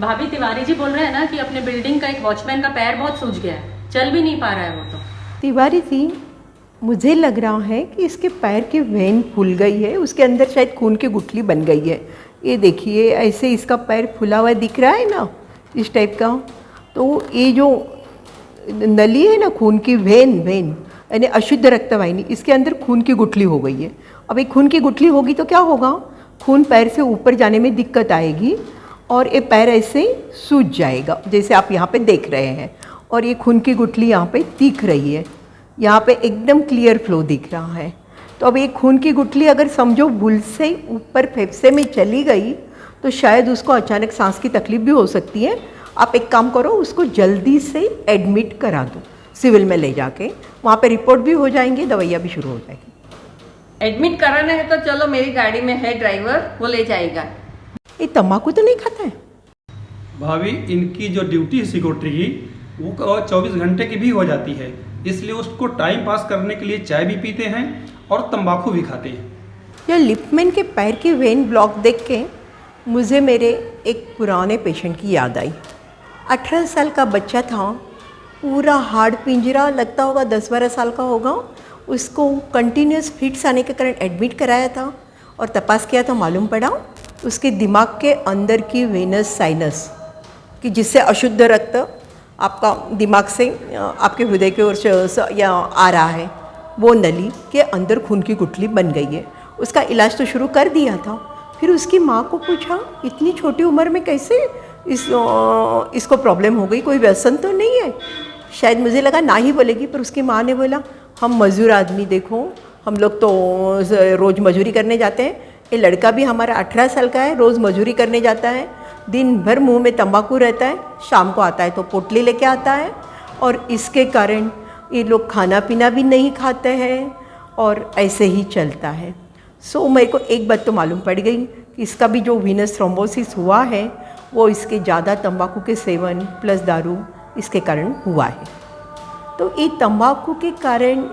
भाभी तिवारी जी बोल रहे हैं ना कि अपने बिल्डिंग का एक वॉचमैन का पैर बहुत सूज गया है, चल भी नहीं पा रहा है वो तो। तिवारी जी, मुझे लग रहा है कि इसके पैर की वेन फूल गई है, उसके अंदर शायद खून की गुठली बन गई है। ये देखिए, ऐसे इसका पैर फूला हुआ दिख रहा है ना, इस टाइप का। तो ये जो नली है ना, खून की वेन यानी अशुद्ध रक्तवाहिनी, इसके अंदर खून की गुठली हो गई है। अब ये खून की गुठली होगी तो क्या होगा, खून पैर से ऊपर जाने में दिक्कत आएगी और ये पैर ऐसे सूज जाएगा, जैसे आप यहाँ पे देख रहे हैं। और ये खून की गुठली यहाँ पे दिख रही है, यहाँ पे एकदम क्लियर फ्लो दिख रहा है। तो अब ये खून की गुठली अगर समझो भूल से ऊपर फेफड़े में चली गई तो शायद उसको अचानक सांस की तकलीफ भी हो सकती है। आप एक काम करो, उसको जल्दी से एडमिट करा दो सिविल में ले जाके, वहाँ पे रिपोर्ट भी हो जाएंगे, दवाइयाँ भी शुरू हो जाएगी। एडमिट कराना है तो चलो, मेरी गाड़ी में है ड्राइवर, वो ले जाएगा। ये तम्बाकू तो नहीं खाता है? भाभी, इनकी जो ड्यूटी है सिक्योरिटी की, वो 24 घंटे की भी हो जाती है, इसलिए उसको टाइम पास करने के लिए चाय भी पीते हैं और तंबाकू भी खाते हैं। यह लिपमैन के पैर की वेन ब्लॉक देख के मुझे मेरे एक पुराने पेशेंट की याद आई। 18 साल का बच्चा था, पूरा हार्ड पिंजरा, लगता होगा 10-12 साल का होगा। उसको कंटिन्यूस फिट्स आने के कारण एडमिट कराया था और तपास किया तो मालूम पड़ा उसके दिमाग के अंदर की वेनस साइनस, कि जिससे अशुद्ध रक्त आपका दिमाग से आपके हृदय की ओर या आ रहा है, वो नली के अंदर खून की गुठली बन गई है। उसका इलाज तो शुरू कर दिया था। फिर उसकी माँ को पूछा, इतनी छोटी उम्र में कैसे इसको प्रॉब्लम हो गई, कोई व्यसन तो नहीं है? शायद मुझे लगा ना ही बोलेगी, पर उसकी माँ ने बोला, हम मज़दूर आदमी, देखो हम लोग तो रोज़ मजदूरी करने जाते हैं। ये लड़का भी हमारा 18 साल का है, रोज़ मजदूरी करने जाता है, दिन भर मुंह में तंबाकू रहता है, शाम को आता है तो पोटली लेके आता है, और इसके कारण ये लोग खाना पीना भी नहीं खाते हैं और ऐसे ही चलता है। सो मेरे को एक बात तो मालूम पड़ गई कि इसका भी जो वीनस थ्रोम्बोसिस हुआ है वो इसके ज़्यादा तंबाकू के सेवन प्लस दारू इसके कारण हुआ है। तो ये तंबाकू के कारण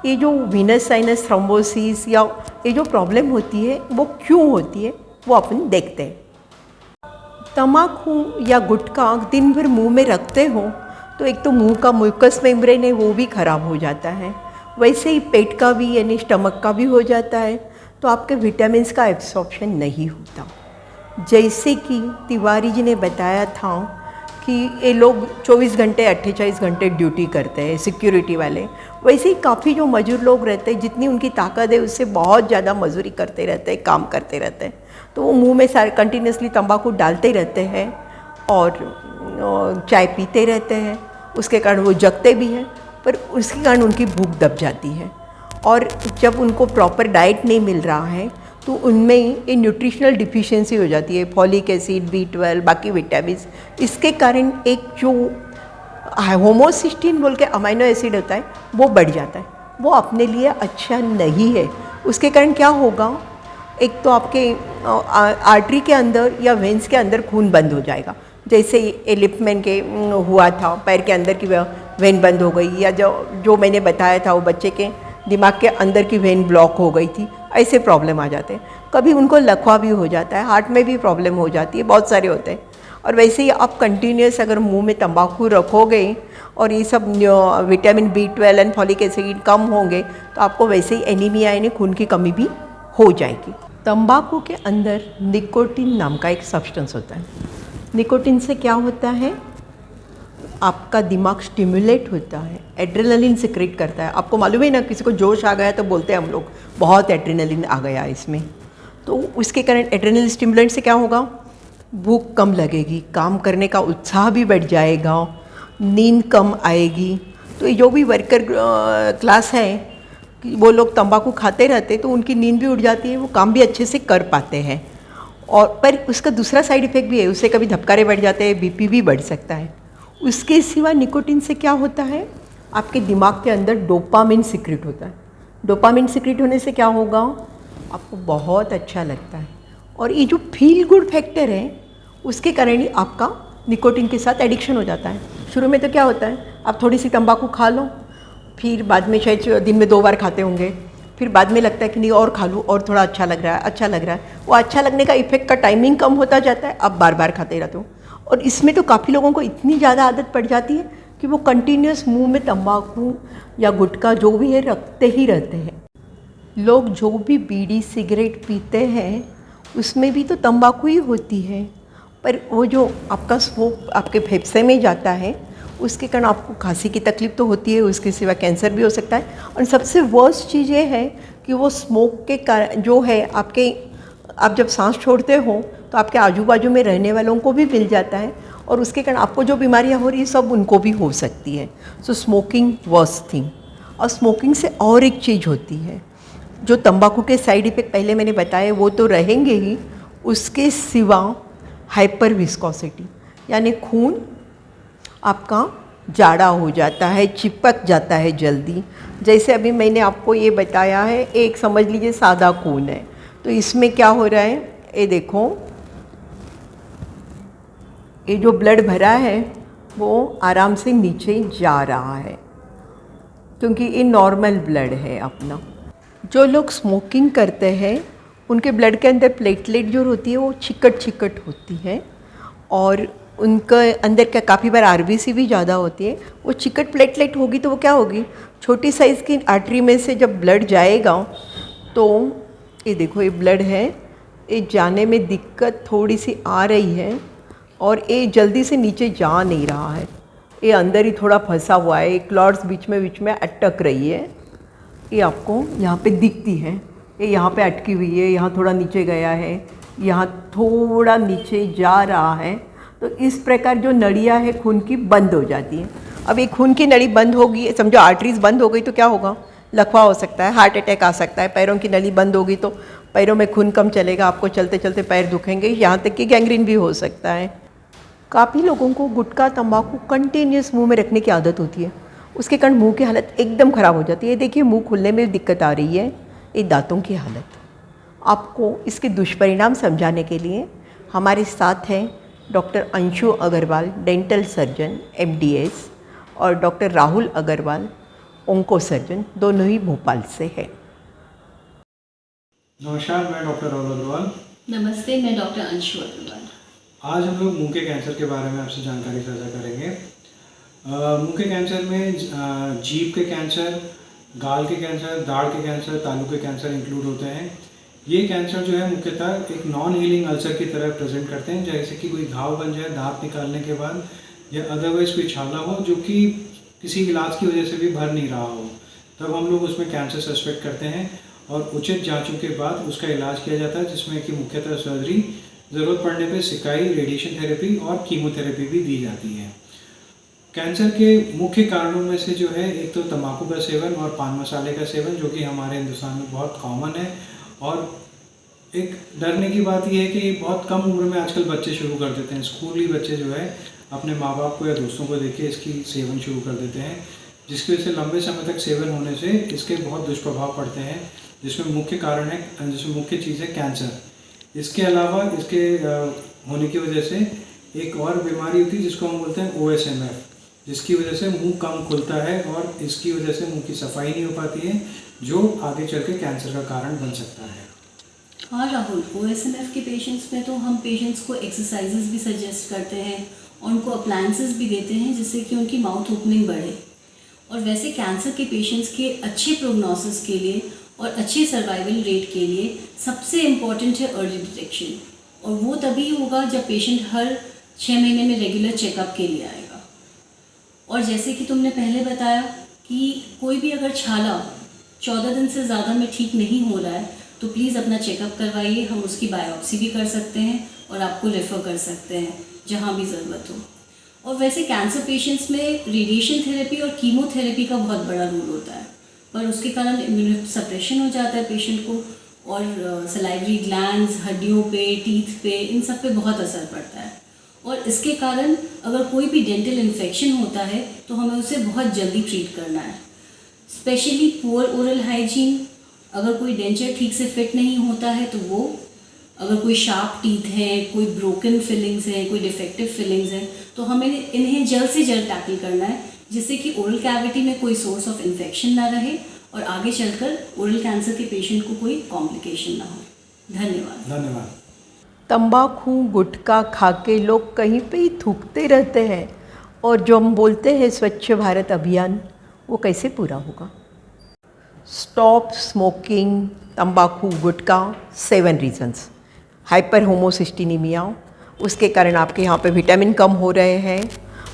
ये जो वीनस साइनस थ्रोम्बोसिस या ये जो प्रॉब्लम होती है वो क्यों होती है, वो अपन देखते हैं। तंबाकू या गुटखा दिन भर मुंह में रखते हो तो एक तो मुंह का म्यूकस मेम्ब्रेन है वो भी ख़राब हो जाता है, वैसे ही पेट का भी यानी स्टमक का भी हो जाता है, तो आपके विटामिन्स का एब्सॉर्प्शन नहीं होता। जैसे कि तिवारी जी ने बताया था कि ये लोग 24 घंटे 48 घंटे ड्यूटी करते हैं सिक्योरिटी वाले, वैसे ही काफ़ी जो मजदूर लोग रहते हैं, जितनी उनकी ताकत है उससे बहुत ज़्यादा मजदूरी करते रहते हैं, काम करते रहते हैं, तो वो मुंह में सारे कंटिन्यूसली तंबाकू डालते रहते हैं और चाय पीते रहते हैं। उसके कारण वो जगते भी हैं, पर उसके कारण उनकी भूख दब जाती है, और जब उनको प्रॉपर डाइट नहीं मिल रहा है तो उनमें ये न्यूट्रिशनल डिफिशिएंसी हो जाती है, फॉलिक एसिड, B12, बाकी विटामिन्स। इसके कारण एक जो होमोसिस्टीन बोल के अमाइनो एसिड होता है वो बढ़ जाता है, वो अपने लिए अच्छा नहीं है। उसके कारण क्या होगा, एक तो आपके आर्टरी के अंदर या वेंस के अंदर खून बंद हो जाएगा, जैसे ये लिपमैन के हुआ था, पैर के अंदर की वेन बंद हो गई, या जो मैंने बताया था वो बच्चे के दिमाग के अंदर की वेन ब्लॉक हो गई थी, ऐसे प्रॉब्लम आ जाते हैं। कभी उनको लकवा भी हो जाता है, हार्ट में भी प्रॉब्लम हो जाती है, बहुत सारे होते हैं। और वैसे ही आप कंटिन्यूस अगर मुंह में तंबाकू रखोगे और ये सब vitamin B12 and folic acid कम होंगे तो आपको वैसे ही एनीमिया यानी खून की कमी भी हो जाएगी। तंबाकू के अंदर निकोटीन नाम का एक सब्सटेंस होता है। निकोटीन से क्या होता है, आपका दिमाग स्टिमुलेट होता है, एड्रेनलिन सिक्रेट करता है। आपको मालूम है ना, किसी को जोश आ गया तो बोलते हैं हम लोग बहुत एड्रेनलिन आ गया इसमें, तो उसके कारण एड्रेनलिन स्टिमुलेंट से क्या होगा, भूख कम लगेगी, काम करने का उत्साह भी बढ़ जाएगा, नींद कम आएगी। तो ये जो भी वर्कर क्लास है वो लोग तंबाकू खाते रहते तो उनकी नींद भी उड़ जाती है, वो काम भी अच्छे से कर पाते हैं। और पर उसका दूसरा साइड इफ़ेक्ट भी है, उससे कभी धबकारे बढ़ जाते हैं, BP भी बढ़ सकता है। उसके सिवा निकोटीन से क्या होता है, आपके दिमाग के अंदर डोपामिन सिक्रेट होता है। डोपामिन सिक्रेट होने से क्या होगा, आपको बहुत अच्छा लगता है, और ये जो फील गुड फैक्टर है उसके कारण ही आपका निकोटीन के साथ एडिक्शन हो जाता है। शुरू में तो क्या होता है, आप थोड़ी सी तंबाकू खा लो, फिर बाद में शायद दिन में 2 बार खाते होंगे, फिर बाद में लगता है कि नहीं और खा लूँ और थोड़ा अच्छा लग रहा है, अच्छा लग रहा है। वो अच्छा लगने का इफेक्ट का टाइमिंग कम होता जाता है, अब बार बार खाते रहते हो। और इसमें तो काफ़ी लोगों को इतनी ज़्यादा आदत पड़ जाती है कि वो कंटिन्यूस मुंह में तंबाकू या गुटखा जो भी है रखते ही रहते हैं। लोग जो भी बीड़ी सिगरेट पीते हैं उसमें भी तो तंबाकू ही होती है, पर वो जो आपका स्मोक आपके फेफड़े में जाता है उसके कारण आपको खांसी की तकलीफ़ तो होती है, उसके सिवा कैंसर भी हो सकता है। और सबसे वर्स्ट चीज़ ये है कि वो स्मोक के कारण जो है आप जब सांस छोड़ते हो तो आपके आजू बाजू में रहने वालों को भी मिल जाता है और उसके कारण आपको जो बीमारियां हो रही है सब उनको भी हो सकती है। सो स्मोकिंग वर्स्ट थिंग। और स्मोकिंग से और एक चीज़ होती है, जो तंबाकू के साइड इफ़ेक्ट पहले मैंने बताए वो तो रहेंगे ही, उसके सिवा हाइपर विस्कोसिटी यानी खून आपका जाड़ा हो जाता है, चिपक जाता है जल्दी। जैसे अभी मैंने आपको ये बताया है, एक समझ लीजिए सादा खून है, तो इसमें क्या हो रहा है, ये देखो ये जो ब्लड भरा है वो आराम से नीचे जा रहा है क्योंकि ये नॉर्मल ब्लड है अपना। जो लोग स्मोकिंग करते हैं उनके ब्लड के अंदर प्लेटलेट जो होती है वो चिकट होती है और उनके अंदर का काफ़ी बार आरबीसी भी ज़्यादा होती है। वो चिकट प्लेटलेट होगी तो वो क्या होगी, छोटी साइज़ की आर्टरी में से जब ब्लड जाएगा तो ये देखो ये ब्लड है, ये जाने में दिक्कत थोड़ी सी आ रही है और ये जल्दी से नीचे जा नहीं रहा है, ये अंदर ही थोड़ा फंसा हुआ है, क्लॉट्स बीच में अटक रही है। ये आपको यहाँ पे दिखती है, ये यहाँ पे अटकी हुई है, यहाँ थोड़ा नीचे गया है, यहाँ थोड़ा नीचे जा रहा है। तो इस प्रकार जो नड़ियाँ है खून की बंद हो जाती है। अब ये खून की नली बंद होगी, समझो आर्टरीज बंद हो गई तो क्या होगा, लकवा हो सकता है, हार्ट अटैक आ सकता है। पैरों की नली बंद होगी तो पैरों में खून कम चलेगा, आपको चलते चलते पैर दुखेंगे, यहाँ तक कि गैंग्रीन भी हो सकता है। काफ़ी लोगों को गुटखा तंबाकू कंटिन्यूस मुंह में रखने की आदत होती है, उसके कारण मुंह की हालत एकदम ख़राब हो जाती है। देखिए मुंह खुलने में दिक्कत आ रही है, ये दांतों की हालत। आपको इसके दुष्परिणाम समझाने के लिए हमारे साथ हैं doctor Anshu Agarwal, dental surgeon MDS, और doctor Rahul Agarwal, onco surgeon, दोनों ही भोपाल से है। नमस्कार, मैं डॉक्टर राहुल अग्रवाल। नमस्ते, मैं डॉक्टर अंशु अग्रवाल। आज हम लोग मुंह के कैंसर के बारे में आपसे जानकारी साझा करेंगे। मुंह के कैंसर में जीभ के कैंसर, गाल के कैंसर, दाढ़ के कैंसर, तालू के कैंसर इंक्लूड होते हैं। ये कैंसर जो है मुख्यतः एक नॉन हीलिंग अल्सर की तरह प्रेजेंट करते हैं, जैसे कि कोई घाव बन जाए दांत निकालने के बाद, या अदरवाइज कोई छाला हो जो कि किसी इलाज की वजह से भी भर नहीं रहा हो, तब हम लोग उसमें कैंसर सस्पेक्ट करते हैं और उचित जांचों के बाद उसका इलाज किया जाता है, जिसमें कि मुख्यतः सर्जरी, ज़रूरत पड़ने पर सिकाई, रेडिएशन थेरेपी और कीमोथेरेपी भी दी जाती है। कैंसर के मुख्य कारणों में से जो है एक तो तंबाकू का सेवन और पान मसाले का सेवन, जो कि हमारे हिंदुस्तान में बहुत कॉमन है। और एक डरने की बात यह है कि बहुत कम उम्र में आजकल बच्चे शुरू कर देते हैं, स्कूली बच्चे जो है अपने माँ बाप को या दोस्तों को देख के इसकी सेवन शुरू कर देते हैं, जिसकी वजह से लंबे समय तक सेवन होने से इसके बहुत दुष्प्रभाव पड़ते हैं, जिसमें मुख्य कारण है, जिसमें मुख्य चीज़ है कैंसर। इसके अलावा इसके होने की वजह से एक और बीमारी होती है जिसको हम बोलते हैं OSMF, जिसकी वजह से मुंह कम खुलता है और इसकी वजह से मुंह की सफाई नहीं हो पाती है, जो आगे चल के कैंसर का कारण बन सकता है। हाँ राहुल, OSMF के पेशेंट्स में तो हम पेशेंट्स को एक्सरसाइजेस भी सजेस्ट करते हैं और उनको अप्लायंसेस भी देते हैं जिससे कि उनकी माउथ ओपनिंग बढ़े। और वैसे कैंसर के पेशेंट्स के अच्छे प्रोग्नोसिस के लिए और अच्छे सर्वाइवल रेट के लिए सबसे इम्पॉर्टेंट है अर्ली डिटेक्शन, और वो तभी होगा जब पेशेंट हर 6 महीने में रेगुलर चेकअप के लिए आएगा। और जैसे कि तुमने पहले बताया कि कोई भी अगर छाला 14 दिन से ज़्यादा में ठीक नहीं हो रहा है तो प्लीज़ अपना चेकअप करवाइए, हम उसकी बायोप्सी भी कर सकते हैं और आपको रेफ़र कर सकते हैं जहाँ भी ज़रूरत हो। और वैसे कैंसर पेशेंट्स में रेडिएशन थेरेपी और कीमोथेरेपी का बहुत बड़ा रोल होता है, पर उसके कारण इम्यूनो सप्रेशन हो जाता है पेशेंट को, और सलाइवरी ग्लैंड्स, हड्डियों पे, टीथ पे, इन सब पे बहुत असर पड़ता है। और इसके कारण अगर कोई भी डेंटल इन्फेक्शन होता है तो हमें उसे बहुत जल्दी ट्रीट करना है। स्पेशली पुअर ओरल हाइजीन, अगर कोई डेंचर ठीक से फिट नहीं होता है तो वो, अगर कोई शार्प टीथ है, कोई ब्रोकन फिलिंग्स हैं, कोई डिफेक्टिव फिलिंग्स हैं, तो हमें इन्हें जल्द से जल्द टैकल करना है, जिससे कि ओरल कैविटी में कोई सोर्स ऑफ इन्फेक्शन ना रहे और आगे चलकर ओरल कैंसर के पेशेंट को कोई कॉम्प्लिकेशन ना हो। धन्यवाद। तंबाकू गुटखा खा के लोग कहीं पे ही थूकते रहते हैं, और जो हम बोलते हैं स्वच्छ भारत अभियान, वो कैसे पूरा होगा? स्टॉप स्मोकिंग तंबाकू गुटखा 7 रीजंस। हाइपर होमोसिस्टिनीमिया, उसके कारण आपके यहाँ पे विटामिन कम हो रहे हैं,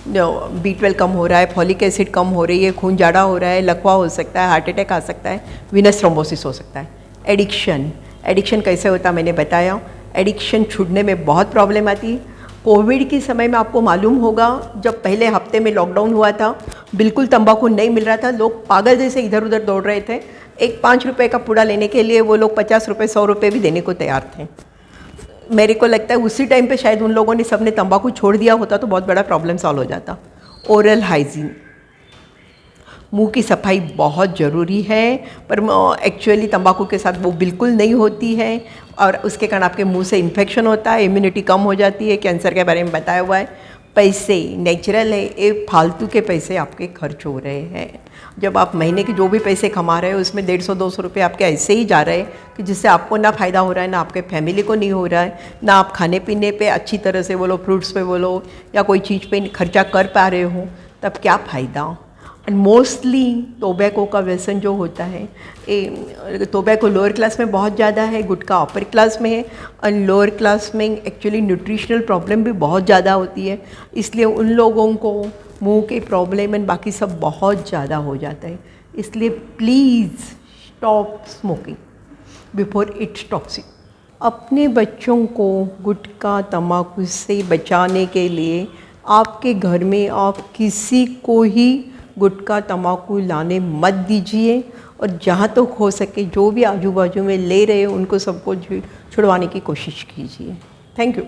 B12 कम हो रहा है, फॉलिक एसिड कम हो रही है, खून जाड़ा हो रहा है, लकवा हो सकता है, हार्ट अटैक आ सकता है, वीनस थ्रोम्बोसिस हो सकता है। एडिक्शन कैसे होता मैंने बताया। एडिक्शन छूटने में बहुत प्रॉब्लम आती है। कोविड के समय में आपको मालूम होगा, जब पहले हफ्ते में लॉकडाउन हुआ था, बिल्कुल तंबाकू नहीं मिल रहा था, लोग पागल जैसे इधर उधर दौड़ रहे थे। एक 5 रुपये का पूड़ा लेने के लिए वो लोग 50 रुपये 100 रुपये भी देने को तैयार थे। मेरे को लगता है उसी टाइम पे शायद उन लोगों ने सबने तंबाकू छोड़ दिया होता तो बहुत बड़ा प्रॉब्लम सॉल्व हो जाता। ओरल हाइजीन, मुंह की सफाई बहुत ज़रूरी है, पर एक्चुअली तंबाकू के साथ वो बिल्कुल नहीं होती है, और उसके कारण आपके मुंह से इन्फेक्शन होता है, इम्यूनिटी कम हो जाती है, कैंसर के बारे में बताया हुआ है। पैसे नेचुरल है, ये फालतू के पैसे आपके खर्च हो रहे हैं। जब आप महीने के जो भी पैसे कमा रहे हो उसमें 150-200 रुपये आपके ऐसे ही जा रहे हैं कि जिससे आपको ना फ़ायदा हो रहा है, ना आपके फैमिली को नहीं हो रहा है, ना आप खाने पीने पे अच्छी तरह से बोलो, फ्रूट्स पे बोलो, या कोई चीज़ पे खर्चा कर पा रहे हो, तब क्या फ़ायदा। एंड मोस्टली टोबैको का व्यसन जो होता है, टोबैको लोअर क्लास में बहुत ज़्यादा है, गुटखा अपर क्लास में है, और लोअर क्लास में एक्चुअली न्यूट्रिशनल प्रॉब्लम भी बहुत ज़्यादा होती है, इसलिए उन लोगों को मुंह के प्रॉब्लम एंड बाकी सब बहुत ज़्यादा हो जाता है। इसलिए please stop smoking before it's toxic. अपने बच्चों को गुटखा तंबाकू से बचाने के लिए आपके घर में आप किसी को ही गुटखा तंबाकू लाने मत दीजिए, और जहाँ तक तो हो सके जो भी आजू बाजू में ले रहे हैं उनको सबको छुड़वाने की कोशिश कीजिए। Thank you.